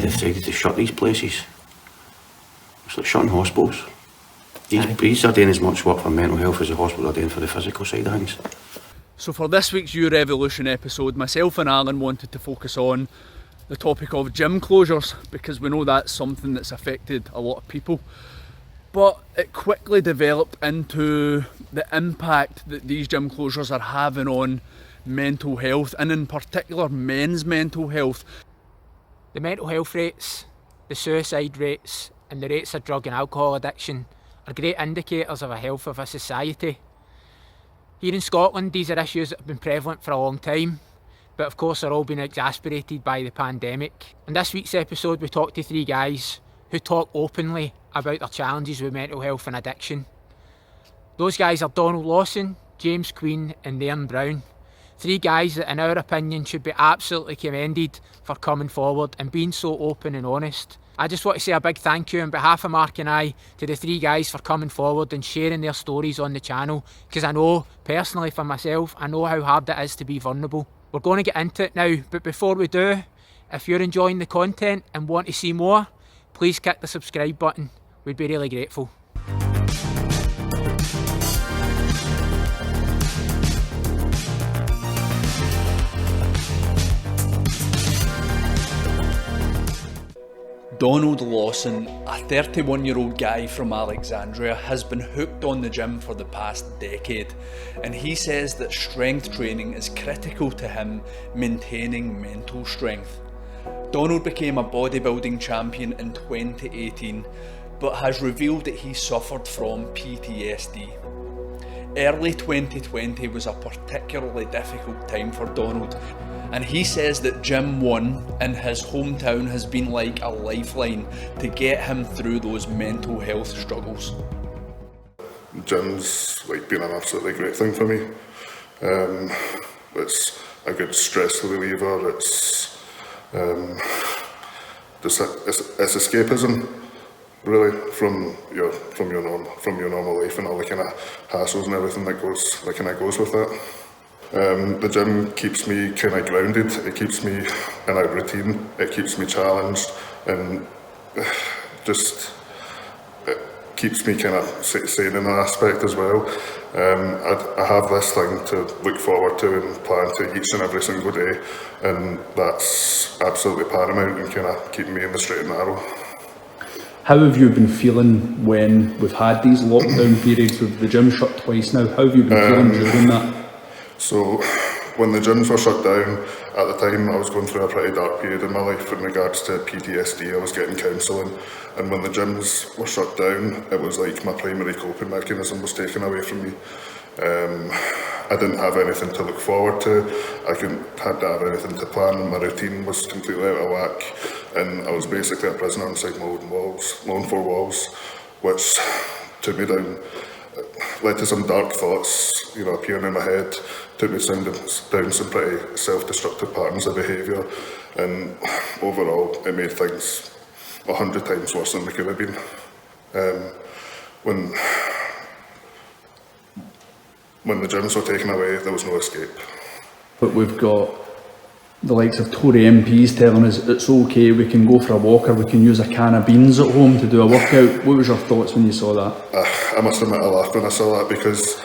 they decided to shut these places. It's like shutting hospitals. These are doing as much work for mental health as the hospital are doing for the physical side of things. So for this week's Yourevolution episode, myself and Alan wanted to focus on the topic of gym closures, because we know that's something that's affected a lot of people. But it quickly developed into the impact that these gym closures are having on mental health, and in particular men's mental health. The mental health rates, the suicide rates and the rates of drug and alcohol addiction are great indicators of the health of a society. Here in Scotland, these are issues that have been prevalent for a long time, but of course are all been exacerbated by the pandemic. In this week's episode we talked to three guys who talk openly about their challenges with mental health and addiction. Those guys are Lawson, James Queen and Nern Brown. Three guys that in our opinion should be absolutely commended for coming forward and being so open and honest. I just want to say a big thank you on behalf of Marc and I to the three guys for coming forward and sharing their stories on the channel, because I know, personally for myself, I know how hard it is to be vulnerable. We're going to get into it now, but before we do, if you're enjoying the content and want to see more, please click the subscribe button. We'd be really grateful. Donald Lawson, a 31-year-old guy from Alexandria, has been hooked on the gym for the past decade, and he says that strength training is critical to him maintaining mental strength. Donald became a bodybuilding champion in 2018, but has revealed that he suffered from PTSD. Early 2020 was a particularly difficult time for Donald, and he says that Gym 1 in his hometown has been like a lifeline to get him through those mental health struggles. Gym's been an absolutely great thing for me. It's a good stress reliever. It's escapism, really, from your normal life and all the kind of hassles and everything that goes with it. The gym keeps me kind of grounded. It keeps me in a routine. It keeps me challenged, and just it keeps me kind of sane in that aspect as well. I have this thing to look forward to and plan to each and every single day, and that's absolutely paramount in kind of keeping me in the straight and narrow. How have you been feeling when we've had these lockdown periods with the gym shut twice now? How have you been feeling during that? So when the gyms were shut down, at the time I was going through a pretty dark period in my life in regards to PTSD. I was getting counselling, and when the gyms were shut down, it was like my primary coping mechanism was taken away from me. I didn't have anything to look forward to. I had to have anything to plan. My routine was completely out of whack, and I was basically a prisoner inside my own four walls, which took me down, led to some dark thoughts, appearing in my head, took me down some pretty self-destructive patterns of behaviour, and overall it made things 100 times worse than they could have been. When the gyms were taken away, there was no escape. But we've got the likes of Tory MPs telling us it's okay, we can go for a walk, or we can use a can of beans at home to do a workout. What was your thoughts when you saw that? I must admit I laughed when I saw that, because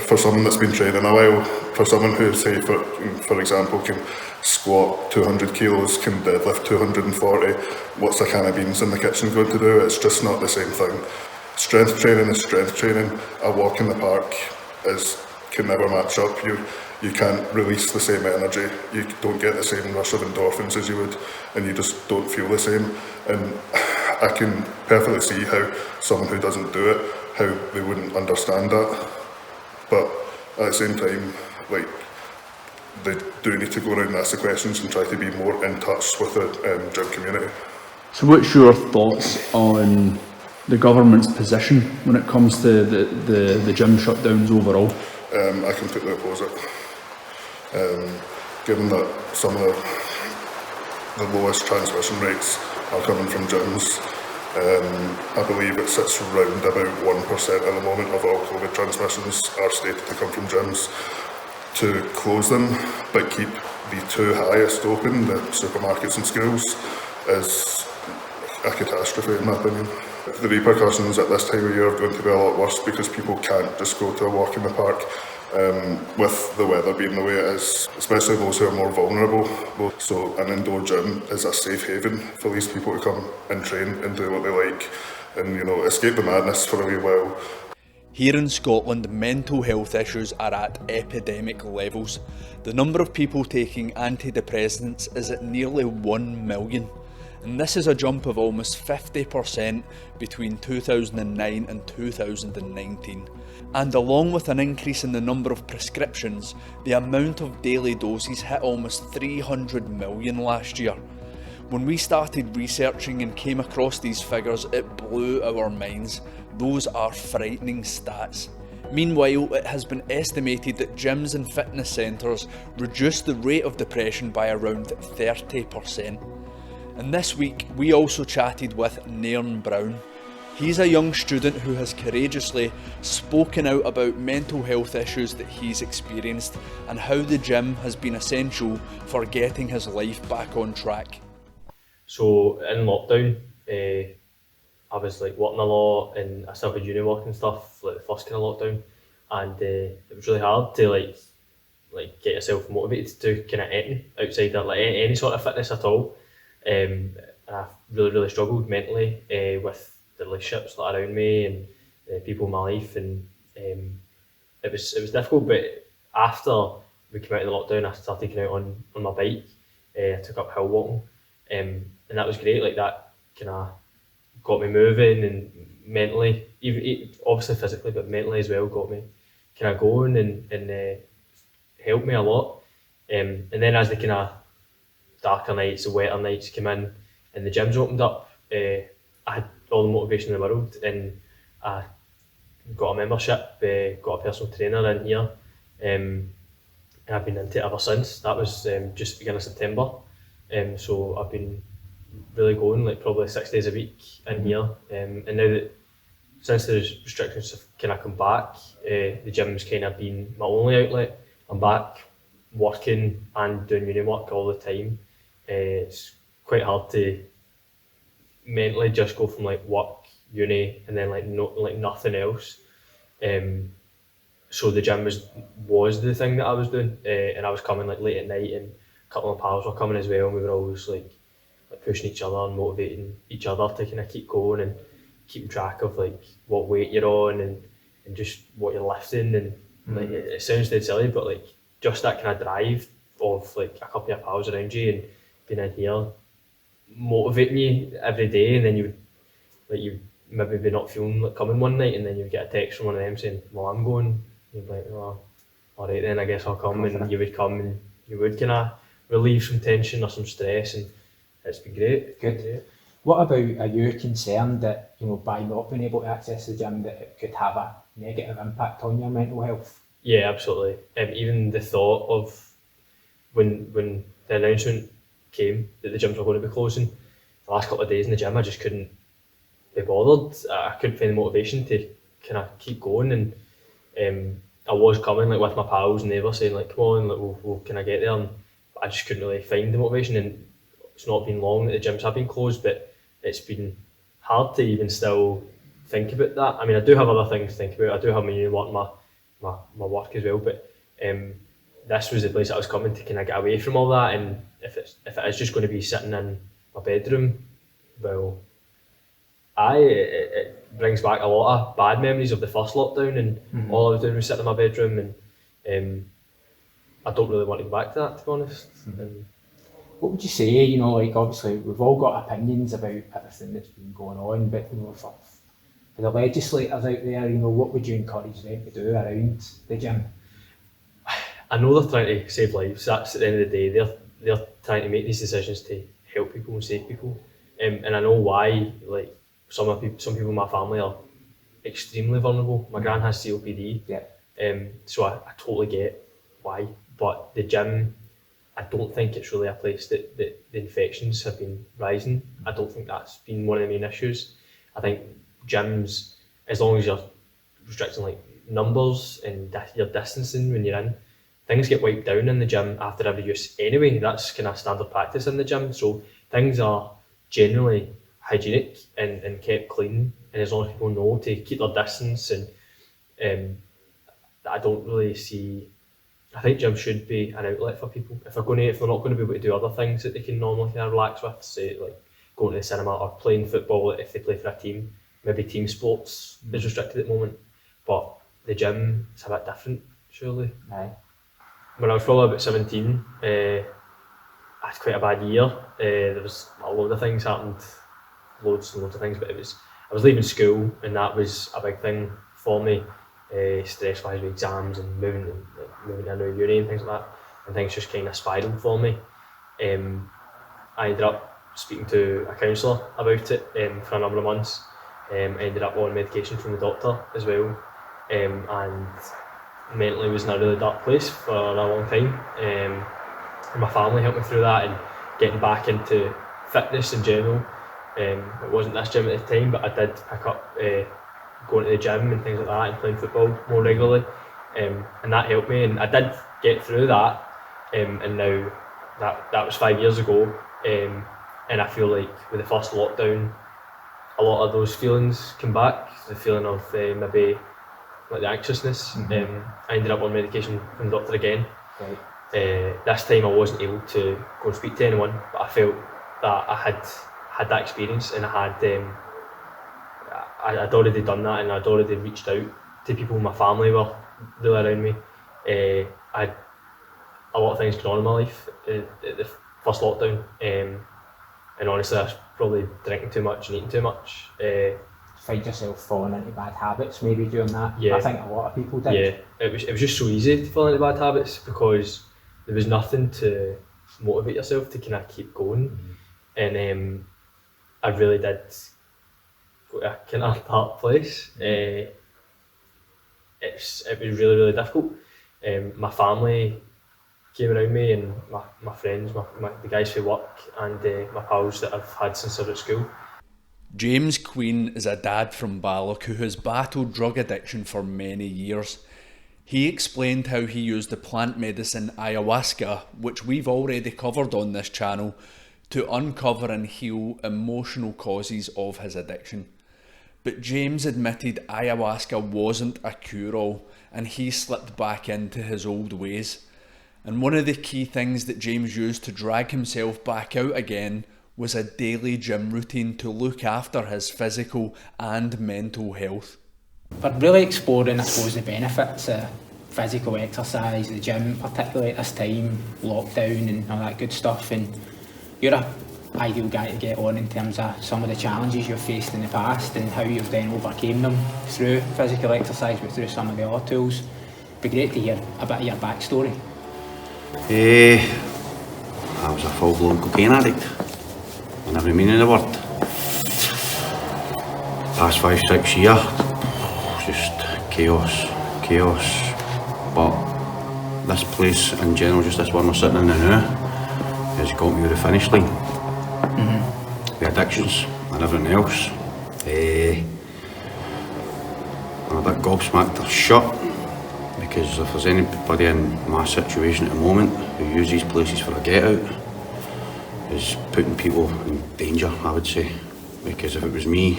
for someone that's been training a while, for someone who, say, for example, can squat 200 kilos, can deadlift 240, what's a can of beans in the kitchen going to do? It's just not the same thing. Strength training is strength training. A walk in the park can never match up. You can't release the same energy. You don't get the same rush of endorphins as you would, and you just don't feel the same. And I can perfectly see how someone who doesn't do it, how they wouldn't understand that. But at the same time, they do need to go around and ask the questions and try to be more in touch with the gym community. So what's your thoughts on the government's position when it comes to the gym shutdowns overall? I completely oppose it. Given that some of the lowest transmission rates are coming from gyms, I believe it sits around about 1% at the moment of all COVID transmissions are stated to come from gyms. To close them but keep the two highest open, the supermarkets and schools, is a catastrophe in my opinion. The repercussions at this time of year are going to be a lot worse because people can't just go to a walk in the park with the weather being the way it is, especially those who are more vulnerable. So an indoor gym is a safe haven for these people to come and train and do what they like and, you know, escape the madness for a wee while. Here in Scotland, mental health issues are at epidemic levels. The number of people taking antidepressants is at nearly 1 million. And this is a jump of almost 50% between 2009 and 2019. And along with an increase in the number of prescriptions, the amount of daily doses hit almost 300 million last year. When we started researching and came across these figures, it blew our minds. Those are frightening stats. Meanwhile, it has been estimated that gyms and fitness centres reduce the rate of depression by around 30%. And this week, we also chatted with Nairn Brown. He's a young student who has courageously spoken out about mental health issues that he's experienced and how the gym has been essential for getting his life back on track. So in lockdown, I was like working a lot and I still had uni work and stuff, like the first kind of lockdown, and it was really hard to like get yourself motivated to do kind of anything outside that, like any sort of fitness at all. And I really struggled mentally with the relationships that are around me and people in my life, and it was difficult. But after we came out of the lockdown, I started taking out on my bike. I took up hill walking, and that was great. Like that kind of got me moving and mentally, even obviously physically, but mentally as well, got me kind of going and helped me a lot. And then as the kind of darker nights, the wetter nights came in and the gyms opened up, I had all the motivation in the world, and I got a membership, got a personal trainer in here, and I've been into it ever since. That was just beginning of September, so I've been really going like probably 6 days a week in here, and now that since the restrictions have kind of come back, the gym's kind of been my only outlet. I'm back working and doing uni work all the time. It's quite hard to mentally just go from like work, uni, and then like nothing else. So the gym was the thing that I was doing, and I was coming like late at night, and a couple of pals were coming as well, and we were always like pushing each other and motivating each other to kind of keep going and keeping track of like what weight you're on and just what you're lifting, and like it sounds dead silly, but like just that kind of drive of like a couple of pals around you and being in here motivating you every day, and then you maybe be not feeling like coming one night, and then you get a text from one of them saying, well, I'm going. You'd be like, oh, alright then, I guess I'll come. And you would come and you would kind of relieve some tension or some stress, and it's been great. Good. What about, are you concerned that, you know, by not being able to access the gym, that it could have a negative impact on your mental health? Yeah, absolutely. Even the thought of when the announcement came that the gyms were going to be closing, the last couple of days in the gym, I just couldn't be bothered. I couldn't find the motivation to kind of keep going, and I was coming like with my pals, and they were saying like, come on, like, we'll kind of get there, and I just couldn't really find the motivation. And it's not been long that the gyms have been closed, but it's been hard to even still think about that. I mean, I do have other things to think about. I do have my uni work, my work as well, but this was the place I was coming to kind of get away from all that. And if it is just going to be sitting in my bedroom, well, it brings back a lot of bad memories of the first lockdown, and all I was doing was sitting in my bedroom, and I don't really want to go back to that, to be honest. What would you say, you know, like obviously we've all got opinions about everything that's been going on, but you know, for the legislators out there, you know, what would you encourage them to do around the gym? I know they're trying to save lives. That's at the end of the day. They're trying to make these decisions to help people and save people. And I know why. Like some people in my family are extremely vulnerable. My gran has COPD. Yeah. So I totally get why. But the gym, I don't think it's really a place that the infections have been rising. I don't think that's been one of the main issues. I think gyms, as long as you're restricting like numbers and you're distancing when you're in, things get wiped down in the gym after every use anyway. That's kind of standard practice in the gym. So things are generally hygienic and kept clean, and as long as people know to keep their distance, and I don't really see. I think gym should be an outlet for people if they're not going to be able to do other things that they can normally kind of relax with, say like going to the cinema or playing football if they play for a team. Maybe team sports is restricted at the moment, but the gym is a bit different, surely. Aye. When I was probably about 17, I had quite a bad year. There was a load of things happened, loads and loads of things, but I was leaving school, and that was a big thing for me. Stress-wise with exams and moving to a new uni and things like that, and things just kind of spiralled for me. I ended up speaking to a counsellor about it for a number of months. I ended up on medication from the doctor as well, and mentally was in a really dark place for a long time. And my family helped me through that, and getting back into fitness in general. It wasn't this gym at the time, but I did pick up going to the gym and things like that, and playing football more regularly, and that helped me, and I did get through that, and now that was 5 years ago, and I feel like with the first lockdown, a lot of those feelings came back, the feeling of maybe like the anxiousness. I ended up on medication from the doctor again. Right. This time I wasn't able to go and speak to anyone, but I felt that I had that experience, and I'd already done that, and I'd already reached out to people. My family were really around me. I had a lot of things going on in my life at the first lockdown, and honestly I was probably drinking too much and eating too much. Find yourself falling into bad habits maybe during that. Yeah. I think a lot of people did. Yeah, it was just so easy to fall into bad habits because there was nothing to motivate yourself to kind of keep going. And I really did go to a kind of dark place. It was really, really difficult. My family came around me, and my friends, the guys who work, and my pals that I've had since I was at school. James Queen is a dad from Balloch who has battled drug addiction for many years. He explained how he used the plant medicine ayahuasca, which we've already covered on this channel, to uncover and heal emotional causes of his addiction. But James admitted ayahuasca wasn't a cure-all, and he slipped back into his old ways. And one of the key things that James used to drag himself back out again was a daily gym routine to look after his physical and mental health. But really exploring, I suppose, the benefits of physical exercise, the gym, particularly at this time, lockdown and all that good stuff. And you're an ideal guy to get on in terms of some of the challenges you've faced in the past and how you've then overcame them through physical exercise, but through some of the other tools. It'd be great to hear a bit of your backstory. I was a full-blown cocaine addict, in every meaning of the word. Past 5-6 years, just chaos. But this place in general, just this one we're sitting in now, has got me to the finish line. The addictions and everything else. I'm a bit gobsmacked or shut, because if there's anybody in my situation at the moment who uses these places for a get out, is putting people in danger, I would say. Because if it was me,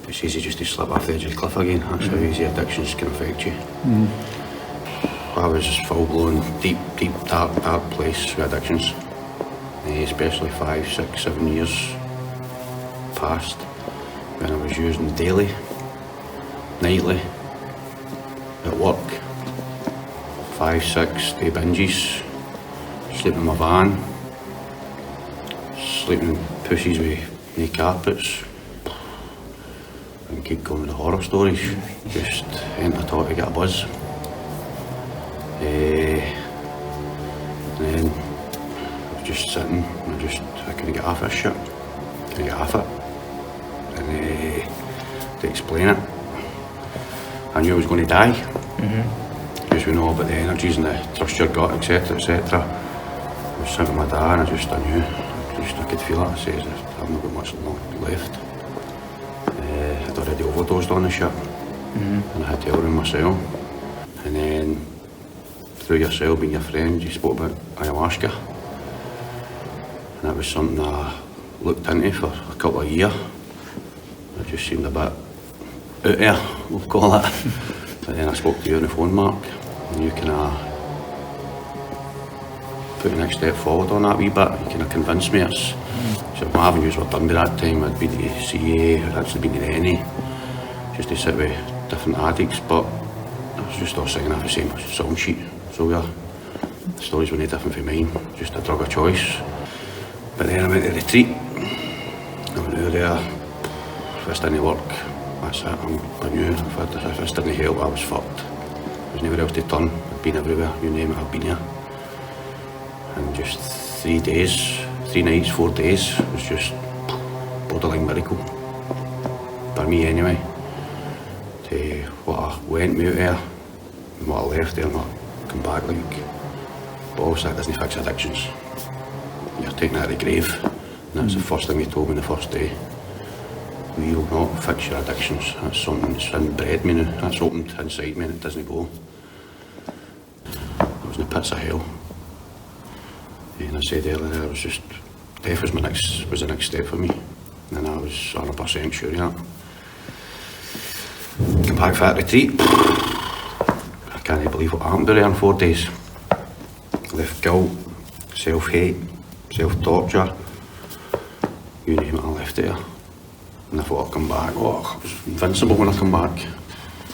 it's easy just to slip off the edge of the cliff again. That's how easy addictions can affect you. I was full-blown, deep, dark place with addictions. Especially 5, 6, 7 years past, when I was using daily, nightly, at work, 5, 6 day binges, sleeping in my van, sleeping in pussies with no carpets, and keep going with the horror stories. Just enter to get a buzz. And then I was just sitting, I couldn't get off this shit. Couldn't get off it. And to explain it, I knew I was going to die. Because we know about the energies and the trust your gut, etc, etc. I was sitting with my dad, and I knew. I could feel it. I says, I've not got much left. I'd already overdosed on the shit. And I had to help him myself. And then, through yourself, being your friend, you spoke about ayahuasca. And that was something I looked into for a couple of years. It just seemed a bit out there, we'll call it. But then I spoke to you on the phone, Mark, and you kind of put the next step forward on that wee bit. You kind of convinced me. So my avenues were done by that time. I'd been to the CA, I'd actually been to the NA, just to sit with different addicts, but I was just all singing off the same song sheet. So yeah, the stories were no different from mine, just a drug of choice. But then I went to the retreat. I went out there, if this didn't work, that's it, I knew if this didn't help, I was fucked. There was nowhere else to turn. I'd been everywhere, you name it, I've been here. And just 3 days, 3 nights, 4 days, was just borderline miracle. For me anyway. To what I went out there, and what I left there, and what I come back like. But also that doesn't fix addictions. You're taking it out of the grave. And that's the first thing he told me the first day. We will not fix your addictions. That's something that's inbred me now. That's opened inside me and it doesn't go. I was in the pits of hell. And I said earlier, I was just, death was the next step for me. And I was 100% sure of that. Come back for that retreat. I can't believe what happened there in 4 days. I left guilt, self-hate, self-torture. You name it, I left it there. And I thought I'd come back. Oh, I was invincible when I come back.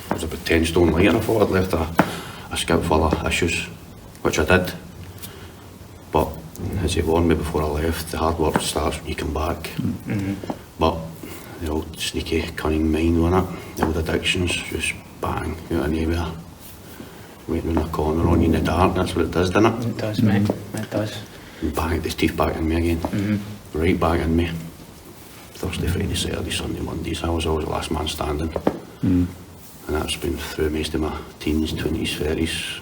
I was about 10 stone light and I thought I'd left a skip full of issues, which I did. But as he warned me before I left, the hard work starts when you come back. But the old sneaky, cunning mind, wasn't it? The old addictions, just bang, out of nowhere. Waiting in the corner on you in the dark, that's what it does, doesn't it? It does, mate, it does. And bang, his teeth back in me again. Right back in me. Thursday, Friday, Saturday, Sunday, Mondays. I was always the last man standing. And that's been through most of my teens, 20s, 30s,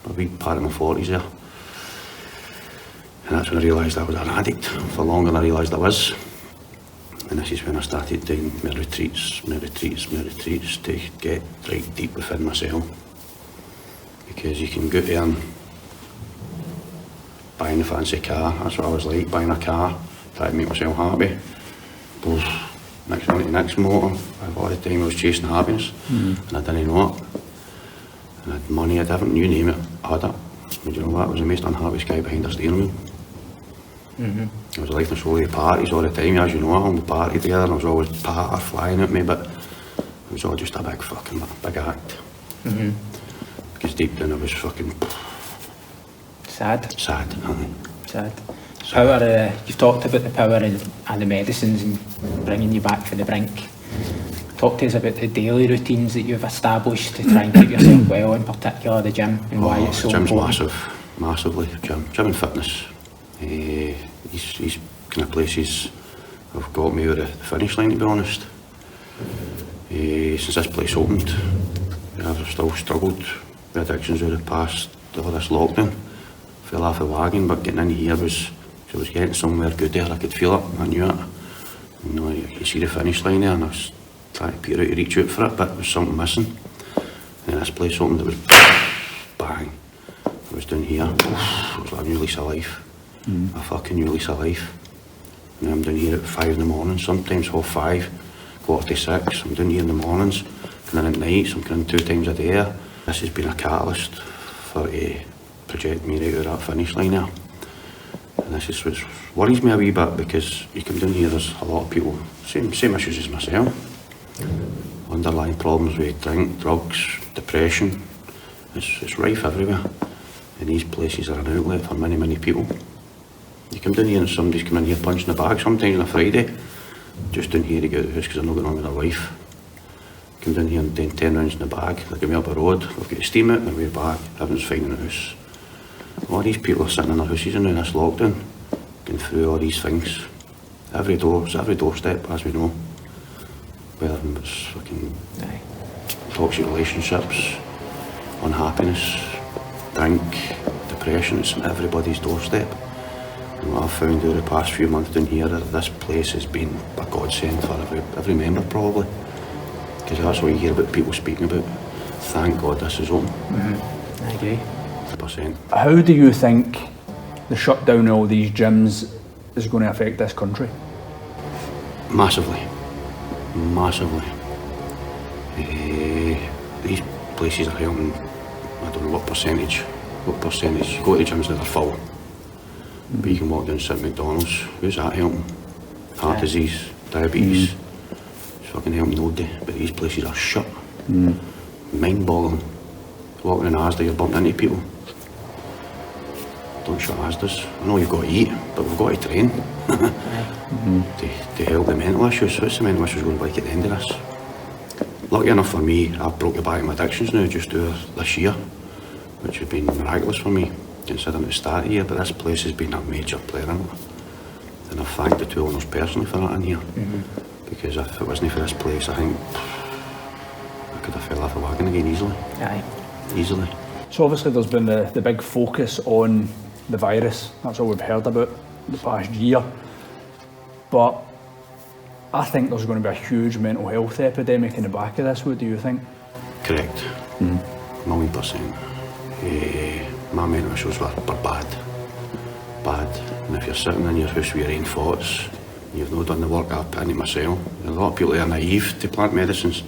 a wee part of my 40s there. And that's when I realised I was an addict. For longer than I realised I was. And this is when I started doing my retreats to get right deep within myself. Because you can go there and buying a fancy car, that's what I was like, buying a car, trying to make myself happy. Next one to the next motor, all the time I was chasing happiness, and I didn't know it. And I had money, I had everything, you name it, I had it. And you know what, I was the most unhappiest guy behind the steering wheel. I was life and soul of the parties all the time, as you know, I only partied together, and I was always patter flying at me, but it was all just a big fucking, big act. Because deep down I was fucking... Sad. Sad. Power, you've talked about the power and the medicines and bringing you back from the brink. Talk to us about the daily routines that you've established to try and keep yourself well, in particular the gym, and why it's so gym's important. massively. Gym and fitness. These kind of places have got me over the finish line, to be honest. Since this place opened, I've still struggled with addictions over this lockdown. Fell off the wagon, but getting in here was getting somewhere good there. I could feel it, I knew it. You know, you could see the finish line there, and I was trying to peer out to reach out for it, but there was something missing. And this place opened, it was bang. I was down here, it was like a new lease of life. A fucking new lease of life. And I'm down here at 5 in the morning, sometimes 5:30, 5:45. I'm down here in the mornings, coming in at nights, I'm coming in 2 times a day. This has been a catalyst for project me right out that finish line there. And this is what worries me a wee bit, because you come down here, there's a lot of people, same issues as myself. Underlying problems with drink, drugs, depression. It's rife everywhere. And these places are an outlet for many, many people. You come down here and somebody's come in here punching the bag sometimes on a Friday, just down here to get out of the house because they're not going on with their life. Come down here and doing 10 rounds in the bag, they're going up the road, they've got to steam it, and they're way back, everyone's fine in the house. All these people are sitting in their houses in this lockdown, going through all these things. Every doorstep, as we know. Whether it's fucking toxic relationships, unhappiness, drink, depression, it's on everybody's doorstep. And what I've found over the past few months down here, this place has been a godsend for every member probably. Because that's what you hear about people speaking about. Thank God this is open. I agree. 100%. How do you think the shutdown of all these gyms is going to affect this country? Massively. Massively. These places are helping, I don't know what percentage. You go to gyms that are full. But you can walk down St McDonald's, who's that helping? Heart disease, diabetes, it's fucking helping nobody. But these places are shut. Mind-boggling. Walking in Asda, you're bumping into people. Don't shut Asdas. I know you've got to eat, but we've got to train to help the mental issues. What's the mental issues going to be like at the end of this? Lucky enough for me, I've broke the back of my addictions now just this year, which has been miraculous for me, considering the start of the year, but this place has been a major player in it. And I've thanked the two owners personally for that in here, because if it wasn't for this place, I think I could have fell off a wagon again easily. Aye. Easily. So obviously there's been the big focus on the virus. That's all we've heard about the past year. But I think there's going to be a huge mental health epidemic in the back of this. What do you think? Correct. 1,000,000%. My mental issues were bad. Bad. And if you're sitting in your house with your own thoughts, you've not done the work I've put into myself. There's a lot of people that are naive to plant medicines,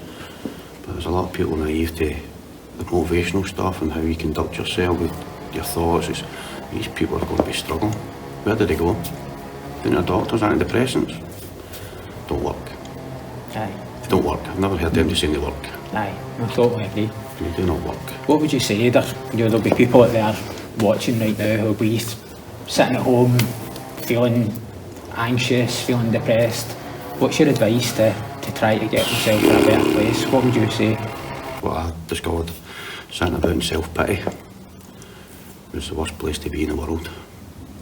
but there's a lot of people naive to the motivational stuff and how you conduct yourself with your thoughts. These people are going to be struggling. Where do they go? Down to doctors, antidepressants. Don't work. Aye. They don't work. I've never heard them saying they work. Aye, I totally agree. They do not work. What would you say there'll be people out there watching right now who'll be sitting at home feeling anxious, feeling depressed? What's your advice to try to get themselves in a better place? What would you say? What I discovered sitting about in self-pity was the worst place to be in the world,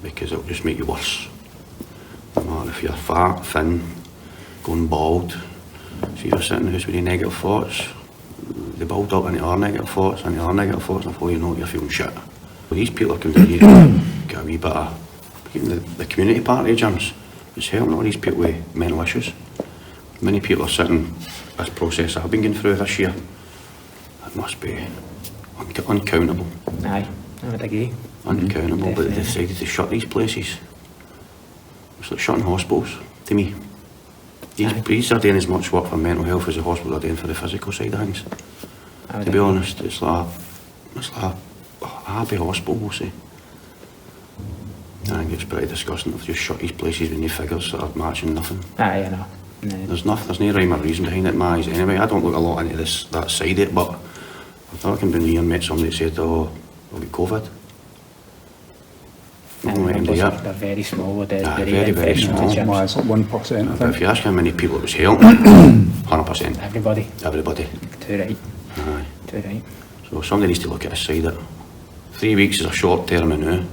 because it'll just make you worse. No matter if you're fat, thin, going bald, so you're sitting in the house with your negative thoughts, they build up into our negative thoughts, and before you know it, you're feeling shit. These people are coming down here, get a wee bit of, even the community party gyms, it's helping all these people with mental issues. Many people are sitting, this process I've been going through this year, it must be uncountable. Aye, I would agree. Uncountable, but they decided to shut these places. It's like shutting hospitals, to me. These are doing as much work for mental health as the hospital are doing for the physical side of things. To be honest, it's like a happy hospital, we'll say. I think it's pretty disgusting if you just shut these places with new figures that are matching nothing. Aye, I know. No. There's no rhyme or reason behind it in my eyes anyway. I don't look a lot into that side of it, but I thought I can be near and met somebody that said, oh, I'll get COVID. They're very small, they're very small. It's like 1%, I But think. if you ask how many people it was helping, 100%. Everybody. Too right. Aye. Too right. So somebody needs to look at this side of it. 3 weeks is a short term now,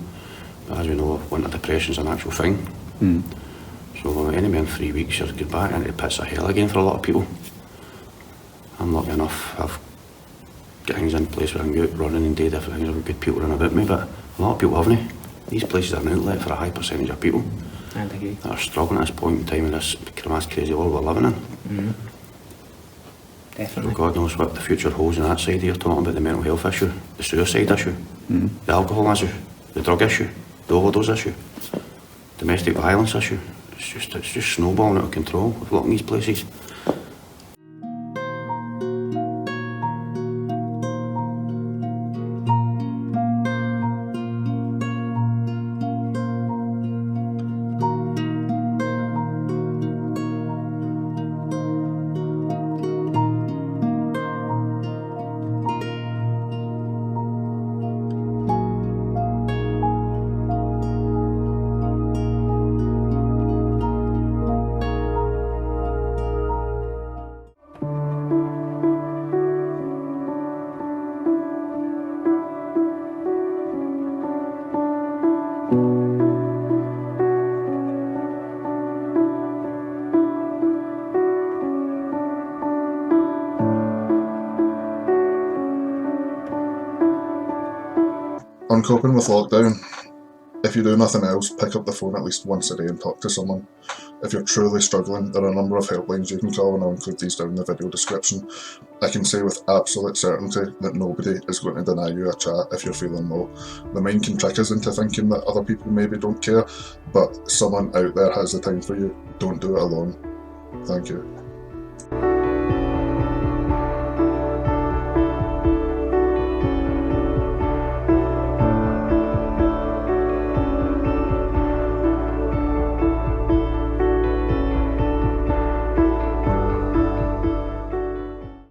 but as we know, winter depression's an actual thing. So anyway, in 3 weeks you're going back into the pits of hell again for a lot of people. I'm lucky enough, I've got things in place where I can go out running and do different things, I've got good people running about me, but a lot of people haven't. These places are an outlet for a high percentage of people that are struggling at this point in time in this crazy world we're living in. Definitely. So God knows what the future holds on that side. You're talking about the mental health issue, the suicide issue, the alcohol issue, the drug issue, the overdose issue, domestic violence issue. It's just snowballing out of control with locking these places. On coping with lockdown, if you do nothing else, pick up the phone at least once a day and talk to someone. If you're truly struggling, there are a number of helplines you can call, and I'll include these down in the video description. I can say with absolute certainty that nobody is going to deny you a chat if you're feeling low. The mind can trick us into thinking that other people maybe don't care, but someone out there has the time for you. Don't do it alone. Thank you.